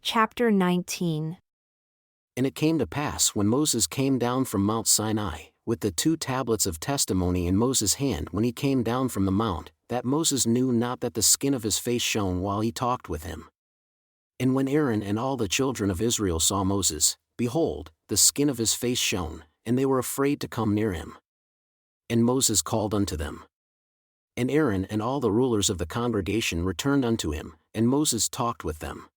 Chapter 19. And it came to pass when Moses came down from Mount Sinai, with the 2 tablets of testimony in Moses' hand when he came down from the mount, that Moses knew not that the skin of his face shone while he talked with him. And when Aaron and all the children of Israel saw Moses, behold, the skin of his face shone, and they were afraid to come near him. And Moses called unto them. And Aaron and all the rulers of the congregation returned unto him, and Moses talked with them.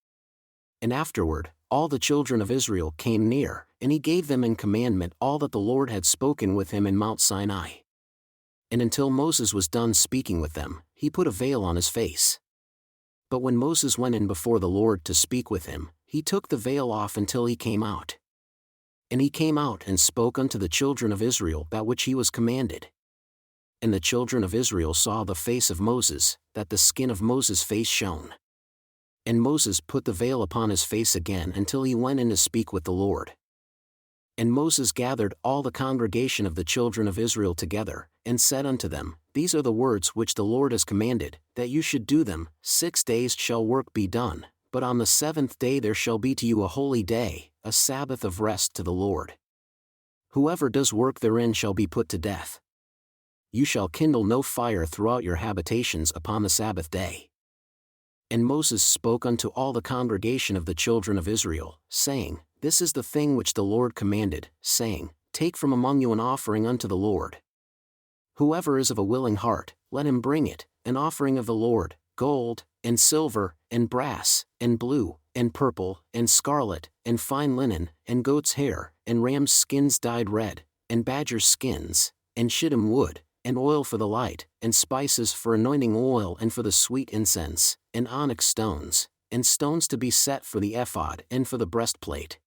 And afterward, all the children of Israel came near, and he gave them in commandment all that the Lord had spoken with him in Mount Sinai. And until Moses was done speaking with them, he put a veil on his face. But when Moses went in before the Lord to speak with him, he took the veil off until he came out. And he came out and spoke unto the children of Israel that which he was commanded. And the children of Israel saw the face of Moses, that the skin of Moses' face shone. And Moses put the veil upon his face again until he went in to speak with the Lord. And Moses gathered all the congregation of the children of Israel together, and said unto them, These are the words which the Lord has commanded, that you should do them. 6 days shall work be done, but on the 7th day there shall be to you a holy day, a Sabbath of rest to the Lord. Whoever does work therein shall be put to death. You shall kindle no fire throughout your habitations upon the Sabbath day. And Moses spoke unto all the congregation of the children of Israel, saying, This is the thing which the Lord commanded, saying, Take from among you an offering unto the Lord. Whoever is of a willing heart, let him bring it, an offering of the Lord, gold, and silver, and brass, and blue, and purple, and scarlet, and fine linen, and goat's hair, and ram's skins dyed red, and badger's skins, and shittim wood, and oil for the light, and spices for anointing oil and for the sweet incense, and onyx stones, and stones to be set for the ephod and for the breastplate.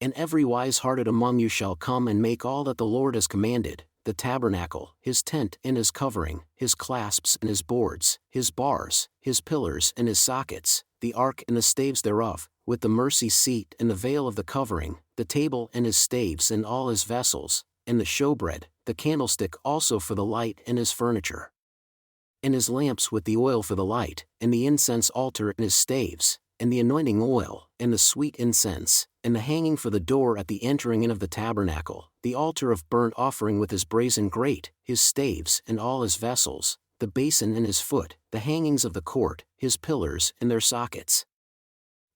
And every wise-hearted among you shall come and make all that the Lord has commanded, the tabernacle, his tent and his covering, his clasps and his boards, his bars, his pillars and his sockets, the ark and the staves thereof, with the mercy seat and the veil of the covering, the table and his staves and all his vessels, and the showbread, the candlestick also for the light and his furniture. And his lamps with the oil for the light, and the incense altar and his staves, and the anointing oil, and the sweet incense, and the hanging for the door at the entering in of the tabernacle, the altar of burnt offering with his brazen grate, his staves and all his vessels, the basin and his foot, the hangings of the court, his pillars and their sockets.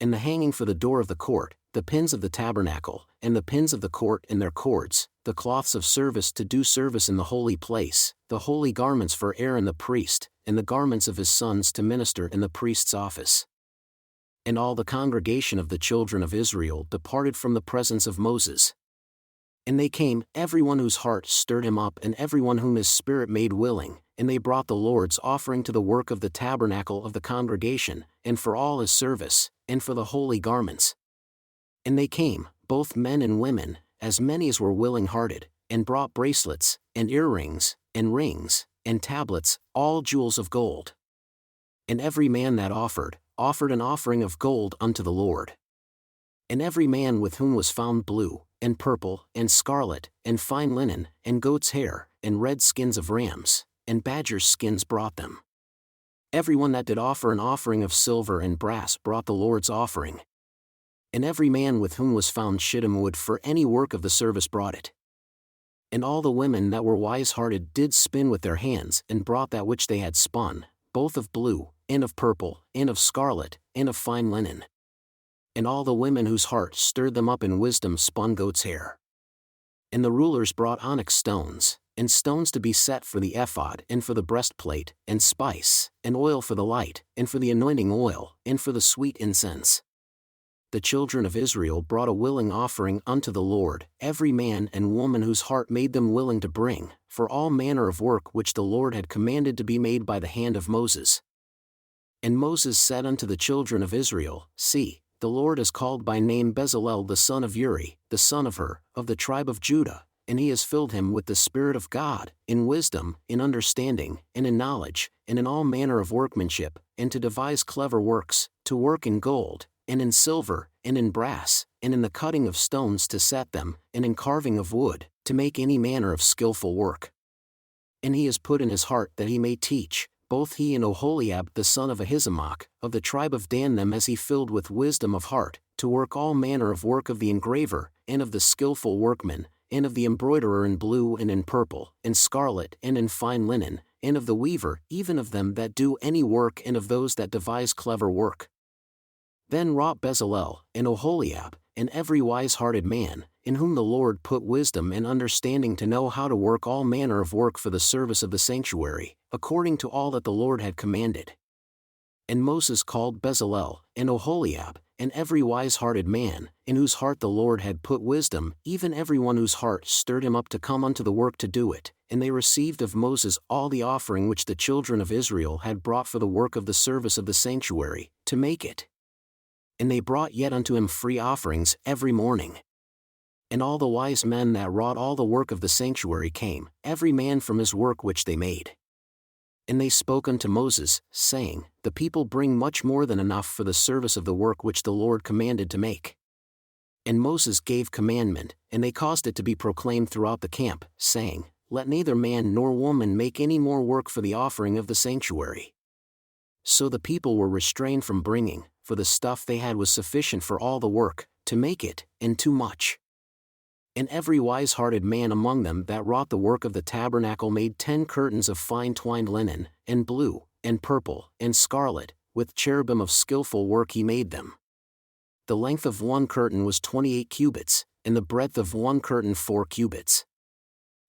And the hanging for the door of the court, the pins of the tabernacle, and the pins of the court and their cords, the cloths of service to do service in the holy place, the holy garments for Aaron the priest, and the garments of his sons to minister in the priest's office. And all the congregation of the children of Israel departed from the presence of Moses. And they came, every one whose heart stirred him up and every one whom his spirit made willing, and they brought the Lord's offering to the work of the tabernacle of the congregation, and for all his service, and for the holy garments. And they came, both men and women, as many as were willing-hearted, and brought bracelets, and earrings, and rings, and tablets, all jewels of gold. And every man that offered an offering of gold unto the Lord. And every man with whom was found blue, and purple, and scarlet, and fine linen, and goat's hair, and red skins of rams, and badgers' skins brought them. Every one that did offer an offering of silver and brass brought the Lord's offering. And every man with whom was found shittim wood for any work of the service brought it. And all the women that were wise-hearted did spin with their hands and brought that which they had spun, both of blue, and of purple, and of scarlet, and of fine linen. And all the women whose heart stirred them up in wisdom spun goat's hair. And the rulers brought onyx stones, and stones to be set for the ephod and for the breastplate, and spice, and oil for the light, and for the anointing oil, and for the sweet incense. The children of Israel brought a willing offering unto the Lord, every man and woman whose heart made them willing to bring, for all manner of work which the Lord had commanded to be made by the hand of Moses. And Moses said unto the children of Israel, See, the Lord has called by name Bezalel the son of Uri, the son of Hur, of the tribe of Judah, and he has filled him with the Spirit of God, in wisdom, in understanding, and in knowledge, and in all manner of workmanship, and to devise clever works, to work in gold, and in silver, and in brass, and in the cutting of stones to set them, and in carving of wood, to make any manner of skillful work. And he has put in his heart that he may teach, both he and Oholiab the son of Ahisamach, of the tribe of Dan, them as he filled with wisdom of heart, to work all manner of work of the engraver, and of the skillful workman, and of the embroiderer in blue and in purple, and scarlet and in fine linen, and of the weaver, even of them that do any work, and of those that devise clever work. Then wrought Bezalel, and Oholiab, and every wise-hearted man, in whom the Lord put wisdom and understanding to know how to work all manner of work for the service of the sanctuary, according to all that the Lord had commanded. And Moses called Bezalel, and Oholiab, and every wise-hearted man, in whose heart the Lord had put wisdom, even every one whose heart stirred him up to come unto the work to do it, and they received of Moses all the offering which the children of Israel had brought for the work of the service of the sanctuary, to make it. And they brought yet unto him free offerings every morning. And all the wise men that wrought all the work of the sanctuary came, every man from his work which they made. And they spoke unto Moses, saying, The people bring much more than enough for the service of the work which the Lord commanded to make. And Moses gave commandment, and they caused it to be proclaimed throughout the camp, saying, Let neither man nor woman make any more work for the offering of the sanctuary. So the people were restrained from bringing, for the stuff they had was sufficient for all the work, to make it, and too much. And every wise-hearted man among them that wrought the work of the tabernacle made 10 curtains of fine twined linen, and blue, and purple, and scarlet, with cherubim of skillful work he made them. The length of one curtain was 28 cubits, and the breadth of one curtain 4 cubits.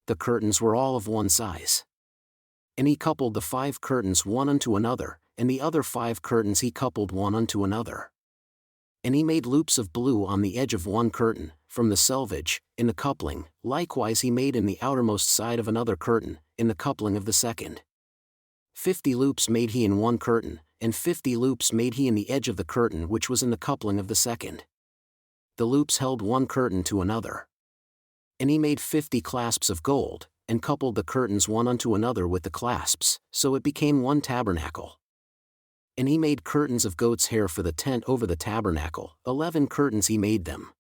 The curtains were all of one size. And he coupled the 5 curtains one unto another, and the other 5 curtains he coupled one unto another. And he made loops of blue on the edge of one curtain, from the selvage, in the coupling, likewise he made in the outermost side of another curtain, in the coupling of the second. 50 loops made he in one curtain, and 50 loops made he in the edge of the curtain which was in the coupling of the second. The loops held one curtain to another. And he made 50 clasps of gold, and coupled the curtains one unto another with the clasps, so it became one tabernacle. And he made curtains of goat's hair for the tent over the tabernacle, 11 curtains he made them.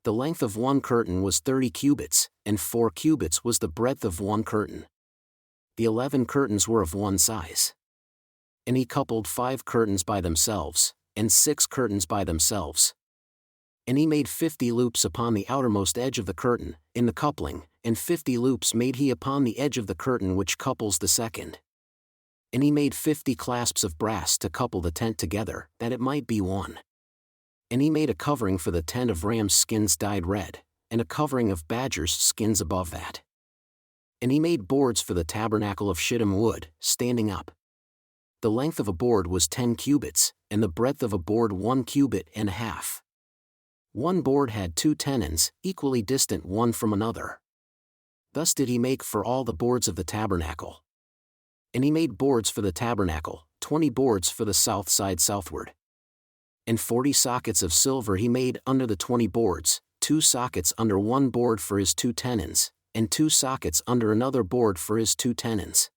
The length of one curtain was 30 cubits, and 4 cubits was the breadth of one curtain. The 11 curtains were of one size. And he coupled 5 curtains by themselves, and 6 curtains by themselves. And he made 50 loops upon the outermost edge of the curtain, in the coupling, and 50 loops made he upon the edge of the curtain which couples the second. And he made 50 clasps of brass to couple the tent together, that it might be one. And he made a covering for the tent of ram's skins dyed red, and a covering of badgers' skins above that. And he made boards for the tabernacle of shittim wood, standing up. The length of a board was 10 cubits, and the breadth of a board 1 cubit and a half. One board had 2 tenons, equally distant one from another. Thus did he make for all the boards of the tabernacle. And he made boards for the tabernacle, 20 boards for the south side southward. And 40 sockets of silver he made under the 20 boards, 2 sockets under one board for his 2 tenons, and 2 sockets under another board for his 2 tenons.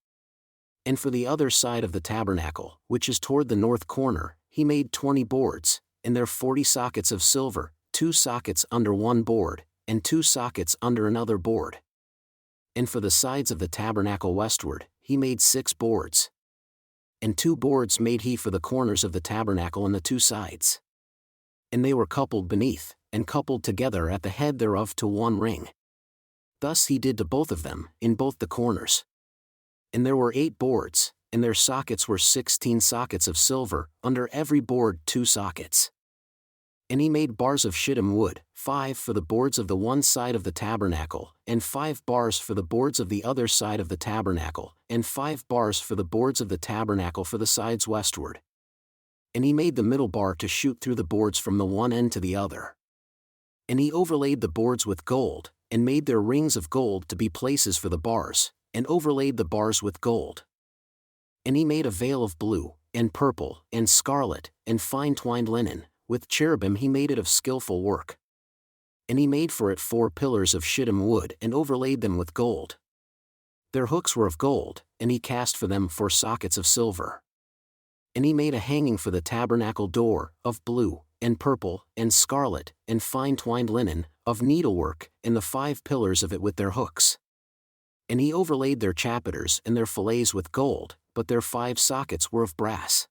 And for the other side of the tabernacle, which is toward the north corner, he made 20 boards, and there 40 sockets of silver, 2 sockets under one board, and 2 sockets under another board. And for the sides of the tabernacle westward, he made 6 boards. And 2 boards made he for the corners of the tabernacle on the 2 sides. And they were coupled beneath, and coupled together at the head thereof to one ring. Thus he did to both of them, in both the corners. And there were 8 boards, and their sockets were 16 sockets of silver, under every board 2 sockets. And he made bars of shittim wood, 5 for the boards of the one side of the tabernacle, and 5 bars for the boards of the other side of the tabernacle, and 5 bars for the boards of the tabernacle for the sides westward. And he made the middle bar to shoot through the boards from the one end to the other. And he overlaid the boards with gold, and made their rings of gold to be places for the bars, and overlaid the bars with gold. And he made a veil of blue, and purple, and scarlet, and fine twined linen, with cherubim he made it of skillful work. And he made for it 4 pillars of shittim wood and overlaid them with gold. Their hooks were of gold, and he cast for them 4 sockets of silver. And he made a hanging for the tabernacle door, of blue, and purple, and scarlet, and fine twined linen, of needlework, and the 5 pillars of it with their hooks. And he overlaid their chapiters and their fillets with gold, but their 5 sockets were of brass.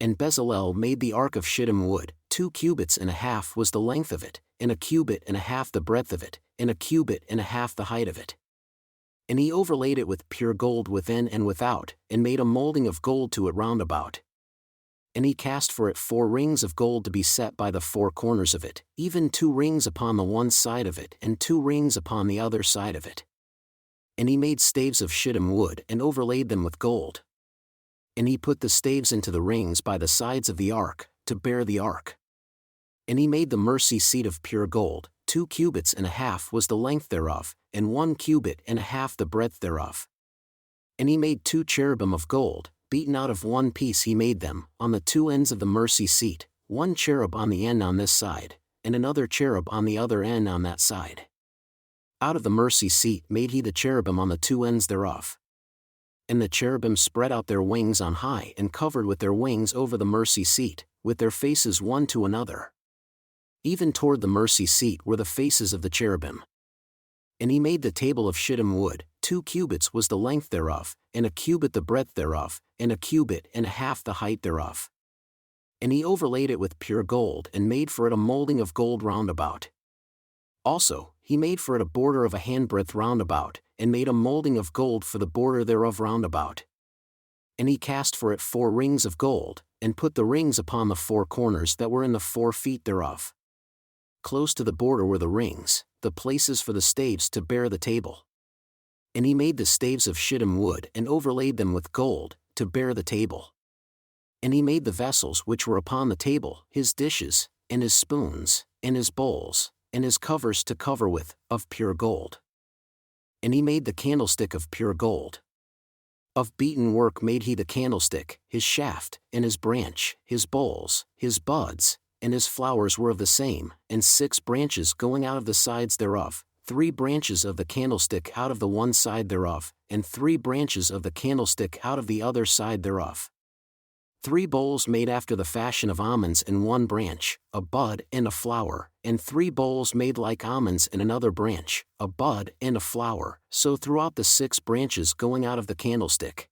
And Bezalel made the ark of shittim wood, 2 cubits and a half was the length of it, and a cubit and a half the breadth of it, and a cubit and a half the height of it. And he overlaid it with pure gold within and without, and made a molding of gold to it round about. And he cast for it 4 rings of gold to be set by the 4 corners of it, even 2 rings upon the one side of it and 2 rings upon the other side of it. And he made staves of shittim wood and overlaid them with gold. And he put the staves into the rings by the sides of the ark, to bear the ark. And he made the mercy seat of pure gold, 2 cubits and a half was the length thereof, and 1 cubit and a half the breadth thereof. And he made 2 cherubim of gold, beaten out of one piece he made them, on the 2 ends of the mercy seat, 1 cherub on the end on this side, and another cherub on the other end on that side. Out of the mercy seat made he the cherubim on the 2 ends thereof. And the cherubim spread out their wings on high and covered with their wings over the mercy seat, with their faces one to another. Even toward the mercy seat were the faces of the cherubim. And he made the table of shittim wood, 2 cubits was the length thereof, and a cubit the breadth thereof, and a cubit and a half the height thereof. And he overlaid it with pure gold and made for it a molding of gold round about. Also, he made for it a border of a handbreadth round about, and made a molding of gold for the border thereof round about. And he cast for it 4 rings of gold, and put the rings upon the 4 corners that were in the 4 feet thereof. Close to the border were the rings, the places for the staves to bear the table. And he made the staves of shittim wood and overlaid them with gold, to bear the table. And he made the vessels which were upon the table, his dishes, and his spoons, and his bowls, and his covers to cover with, of pure gold. And he made the candlestick of pure gold. Of beaten work made he the candlestick, his shaft, and his branch, his bowls, his buds, and his flowers were of the same, and 6 branches going out of the sides thereof, 3 branches of the candlestick out of the one side thereof, and 3 branches of the candlestick out of the other side thereof. 3 bowls made after the fashion of almonds in one branch, a bud and a flower, and 3 bowls made like almonds in another branch, a bud and a flower, so throughout the 6 branches going out of the candlestick.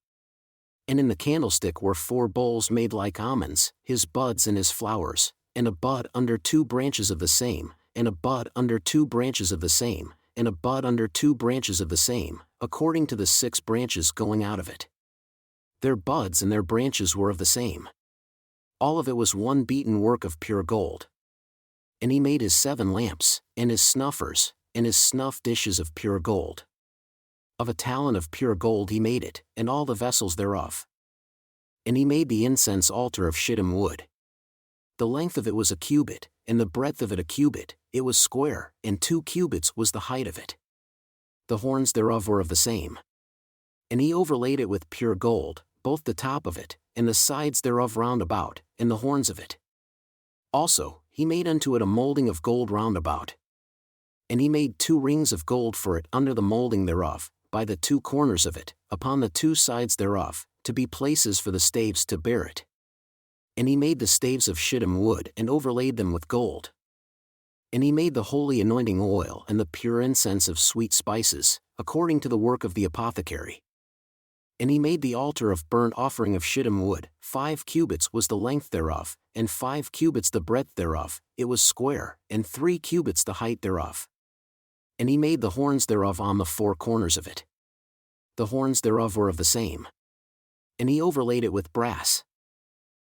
And in the candlestick were 4 bowls made like almonds, his buds and his flowers, and a bud under 2 branches of the same, and a bud under 2 branches of the same, and a bud under 2 branches of the same, according to the 6 branches going out of it. Their buds and their branches were of the same. All of it was one beaten work of pure gold. And he made his 7 lamps, and his snuffers, and his snuff dishes of pure gold. Of a talent of pure gold he made it, and all the vessels thereof. And he made the incense altar of shittim wood. The length of it was a cubit, and the breadth of it a cubit, it was square, and 2 cubits was the height of it. The horns thereof were of the same. And he overlaid it with pure gold, both the top of it, and the sides thereof round about, and the horns of it. Also, he made unto it a molding of gold round about. And he made 2 rings of gold for it under the molding thereof, by the 2 corners of it, upon the 2 sides thereof, to be places for the staves to bear it. And he made the staves of shittim wood and overlaid them with gold. And he made the holy anointing oil and the pure incense of sweet spices, according to the work of the apothecary. And he made the altar of burnt offering of shittim wood, 5 cubits was the length thereof, and 5 cubits the breadth thereof, it was square, and 3 cubits the height thereof. And he made the horns thereof on the 4 corners of it. The horns thereof were of the same. And he overlaid it with brass.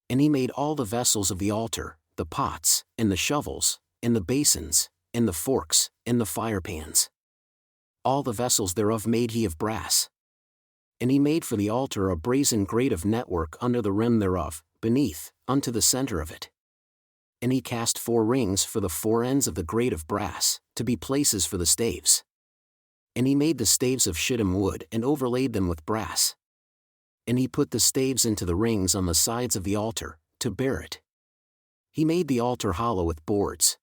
And he made all the vessels of the altar, the pots, and the shovels, and the basins, and the forks, and the firepans. All the vessels thereof made he of brass. And he made for the altar a brazen grate of network under the rim thereof, beneath, unto the center of it. And he cast 4 rings for the 4 ends of the grate of brass, to be places for the staves. And he made the staves of shittim wood and overlaid them with brass. And he put the staves into the rings on the sides of the altar, to bear it. He made the altar hollow with boards.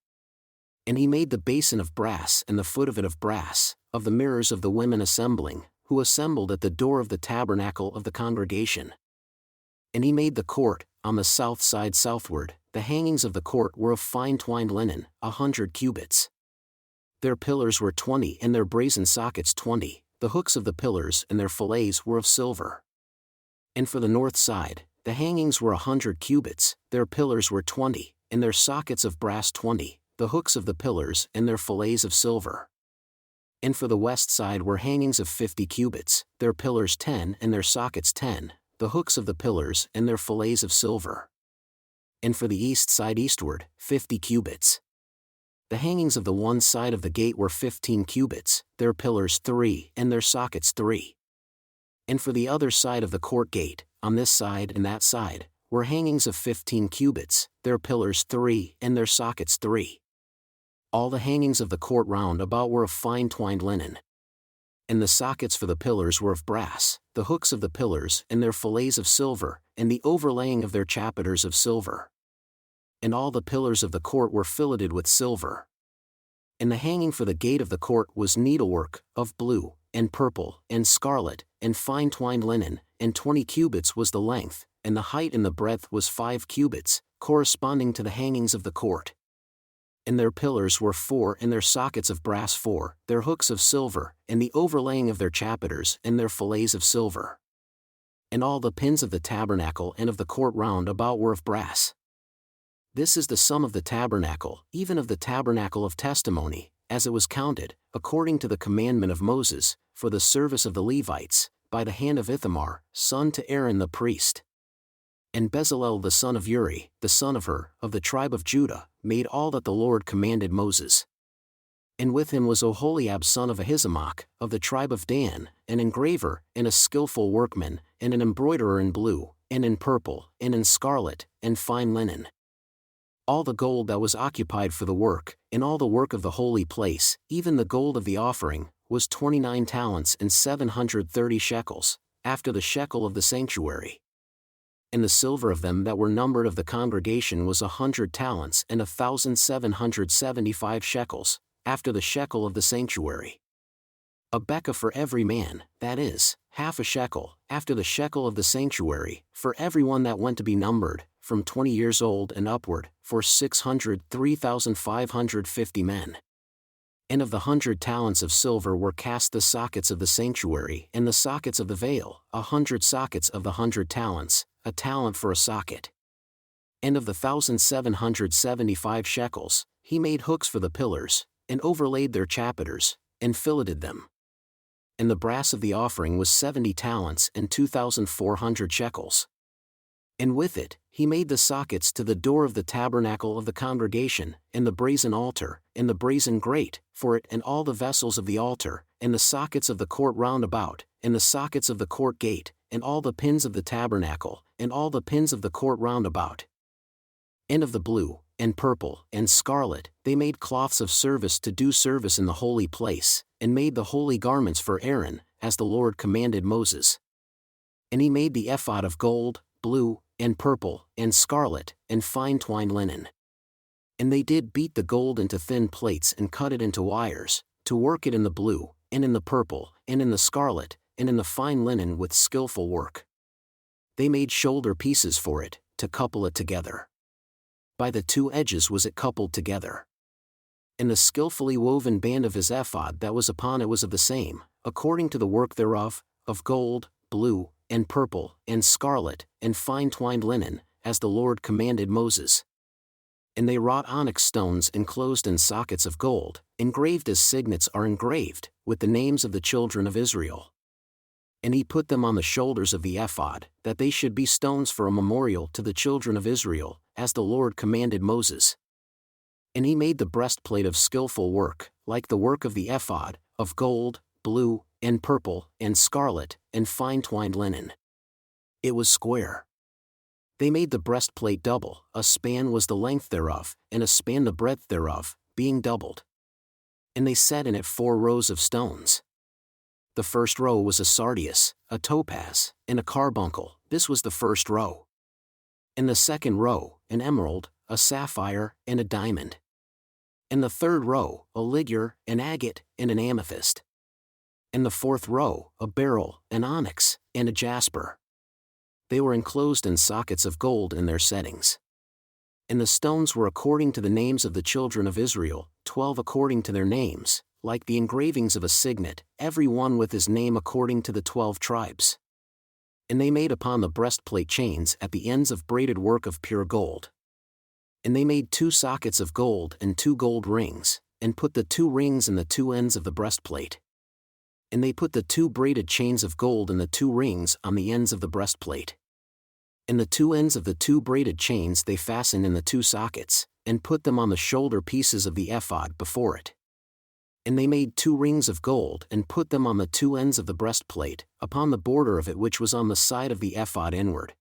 And he made the basin of brass and the foot of it of brass, of the mirrors of the women assembling, who assembled at the door of the tabernacle of the congregation. And he made the court, on the south side southward, the hangings of the court were of fine twined linen, 100 cubits. Their pillars were 20 and their brazen sockets 20, the hooks of the pillars and their fillets were of silver. And for the north side, the hangings were 100 cubits, their pillars were 20, and their sockets of brass 20, the hooks of the pillars and their fillets of silver. And for the west side were hangings of 50 cubits, their pillars 10 and their sockets 10, the hooks of the pillars and their fillets of silver. And for the east side eastward, 50 cubits. The hangings of the one side of the gate were 15 cubits, their pillars 3 and their sockets 3. And for the other side of the court gate, on this side and that side, were hangings of 15 cubits, their pillars 3 and their sockets 3. All the hangings of the court round about were of fine twined linen. And the sockets for the pillars were of brass, the hooks of the pillars and their fillets of silver, and the overlaying of their chapiters of silver. And all the pillars of the court were filleted with silver. And the hanging for the gate of the court was needlework, of blue, and purple, and scarlet, and fine twined linen, and 20 cubits was the length, and the height and the breadth was 5 cubits, corresponding to the hangings of the court. And their pillars were 4 and their sockets of brass 4, their hooks of silver, and the overlaying of their chapiters and their fillets of silver. And all the pins of the tabernacle and of the court round about were of brass. This is the sum of the tabernacle, even of the tabernacle of testimony, as it was counted, according to the commandment of Moses, for the service of the Levites, by the hand of Ithamar, son to Aaron the priest. And Bezalel the son of Uri, the son of Hur, of the tribe of Judah, made all that the Lord commanded Moses. And with him was Oholiab son of Ahisamach, of the tribe of Dan, an engraver, and a skillful workman, and an embroiderer in blue, and in purple, and in scarlet, and fine linen. All the gold that was occupied for the work, and all the work of the holy place, even the gold of the offering, was 29 talents and 730 shekels, after the shekel of the sanctuary. And the silver of them that were numbered of the congregation was 100 talents and 1,775 shekels, after the shekel of the sanctuary. A bekah for every man, that is, half a shekel, after the shekel of the sanctuary, for every one that went to be numbered, from 20 years old and upward, for 3,550 men. And of the 100 talents of silver were cast the sockets of the sanctuary and the sockets of the veil, 100 sockets of the 100 talents, a talent for a socket. And of the 1,775 shekels, he made hooks for the pillars, and overlaid their chapiters, and filleted them. And the brass of the offering was 70 talents and 2,400 shekels. And with it, he made the sockets to the door of the tabernacle of the congregation, and the brazen altar, and the brazen grate, for it and all the vessels of the altar, and the sockets of the court round about, and the sockets of the court gate, and all the pins of the tabernacle, and all the pins of the court round about. And of the blue, and purple, and scarlet, they made cloths of service to do service in the holy place, and made the holy garments for Aaron, as the Lord commanded Moses. And he made the ephod of gold, blue, and purple, and scarlet, and fine twined linen. And they did beat the gold into thin plates and cut it into wires, to work it in the blue, and in the purple, and in the scarlet, and in the fine linen with skillful work. They made shoulder pieces for it, to couple it together. By the 2 edges was it coupled together. And the skillfully woven band of his ephod that was upon it was of the same, according to the work thereof, of gold, blue, and purple, and scarlet, and fine twined linen, as the Lord commanded Moses. And they wrought onyx stones enclosed in sockets of gold, engraved as signets are engraved, with the names of the children of Israel. And he put them on the shoulders of the ephod, that they should be stones for a memorial to the children of Israel, as the Lord commanded Moses. And he made the breastplate of skillful work, like the work of the ephod, of gold, blue, and purple, and scarlet, and fine twined linen. It was square. They made the breastplate double, a span was the length thereof, and a span the breadth thereof, being doubled. And they set in it 4 rows of stones. The first row was a sardius, a topaz, and a carbuncle, this was the first row. In the second row, an emerald, a sapphire, and a diamond. In the third row, a ligure, an agate, and an amethyst. In the fourth row, a beryl, an onyx, and a jasper. They were enclosed in sockets of gold in their settings. And the stones were according to the names of the children of Israel, 12 according to their names, like the engravings of a signet, every one with his name according to the 12 tribes. And they made upon the breastplate chains at the ends of braided work of pure gold. And they made 2 sockets of gold and 2 gold rings, and put the 2 rings in the 2 ends of the breastplate. And they put the 2 braided chains of gold and the 2 rings on the ends of the breastplate. And the 2 ends of the 2 braided chains they fastened in the 2 sockets, and put them on the shoulder pieces of the ephod before it. And they made 2 rings of gold and put them on the 2 ends of the breastplate, upon the border of it which was on the side of the ephod inward.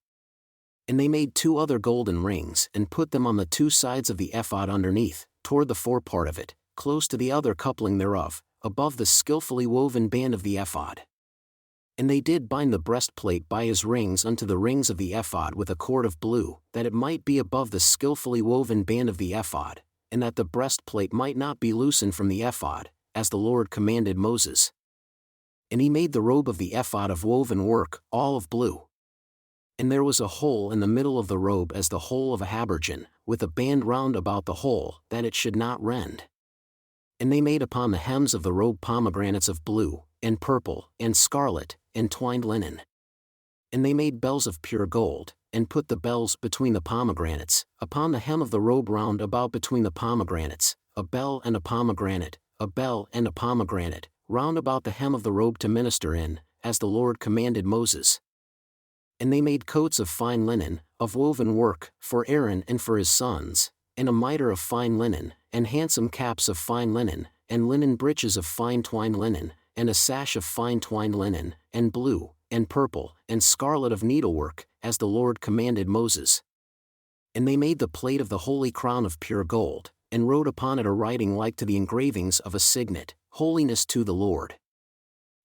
And they made 2 other golden rings and put them on the 2 sides of the ephod underneath, toward the forepart of it, close to the other coupling thereof, above the skillfully woven band of the ephod. And they did bind the breastplate by his rings unto the rings of the ephod with a cord of blue, that it might be above the skillfully woven band of the ephod, and that the breastplate might not be loosened from the ephod, as the Lord commanded Moses. And he made the robe of the ephod of woven work, all of blue. And there was a hole in the middle of the robe as the hole of a habergeon, with a band round about the hole, that it should not rend. And they made upon the hems of the robe pomegranates of blue, and purple, and scarlet, and twined linen. And they made bells of pure gold, and put the bells between the pomegranates, upon the hem of the robe round about between the pomegranates, a bell and a pomegranate, a bell and a pomegranate, round about the hem of the robe to minister in, as the Lord commanded Moses. And they made coats of fine linen, of woven work, for Aaron and for his sons, and a mitre of fine linen, and handsome caps of fine linen, and linen breeches of fine twined linen, and a sash of fine twined linen, and blue, and purple, and scarlet of needlework, as the Lord commanded Moses. And they made the plate of the holy crown of pure gold, and wrote upon it a writing like to the engravings of a signet, Holiness to the Lord.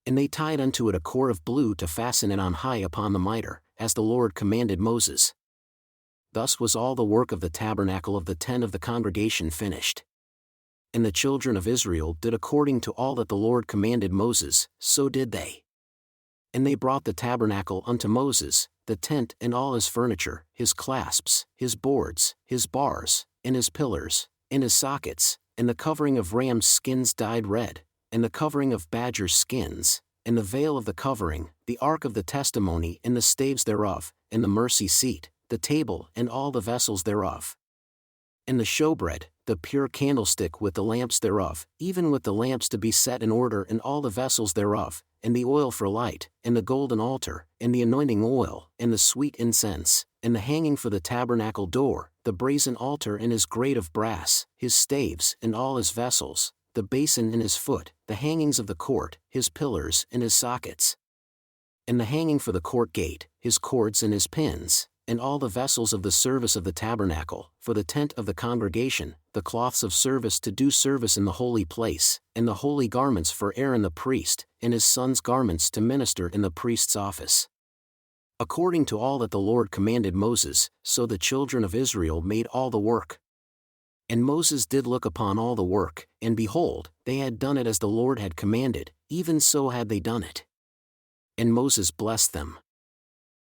And they tied unto it a cord of blue to fasten it on high upon the mitre, as the Lord commanded Moses. Thus was all the work of the tabernacle of the tent of the congregation finished. And the children of Israel did according to all that the Lord commanded Moses, so did they. And they brought the tabernacle unto Moses, the tent and all his furniture, his clasps, his boards, his bars, and his pillars, and his sockets, and the covering of rams' skins dyed red, and the covering of badgers' skins, and the veil of the covering, the ark of the testimony and the staves thereof, and the mercy seat, the table and all the vessels thereof. And the showbread, the pure candlestick with the lamps thereof, even with the lamps to be set in order and all the vessels thereof, and the oil for light, and the golden altar, and the anointing oil, and the sweet incense, and the hanging for the tabernacle door, the brazen altar and his grate of brass, his staves and all his vessels, the basin and his foot, the hangings of the court, his pillars and his sockets. And the hanging for the court gate, his cords and his pins, and all the vessels of the service of the tabernacle, for the tent of the congregation, the cloths of service to do service in the holy place, and the holy garments for Aaron the priest, and his sons' garments to minister in the priest's office. According to all that the Lord commanded Moses, so the children of Israel made all the work. And Moses did look upon all the work, and behold, they had done it as the Lord had commanded, even so had they done it. And Moses blessed them.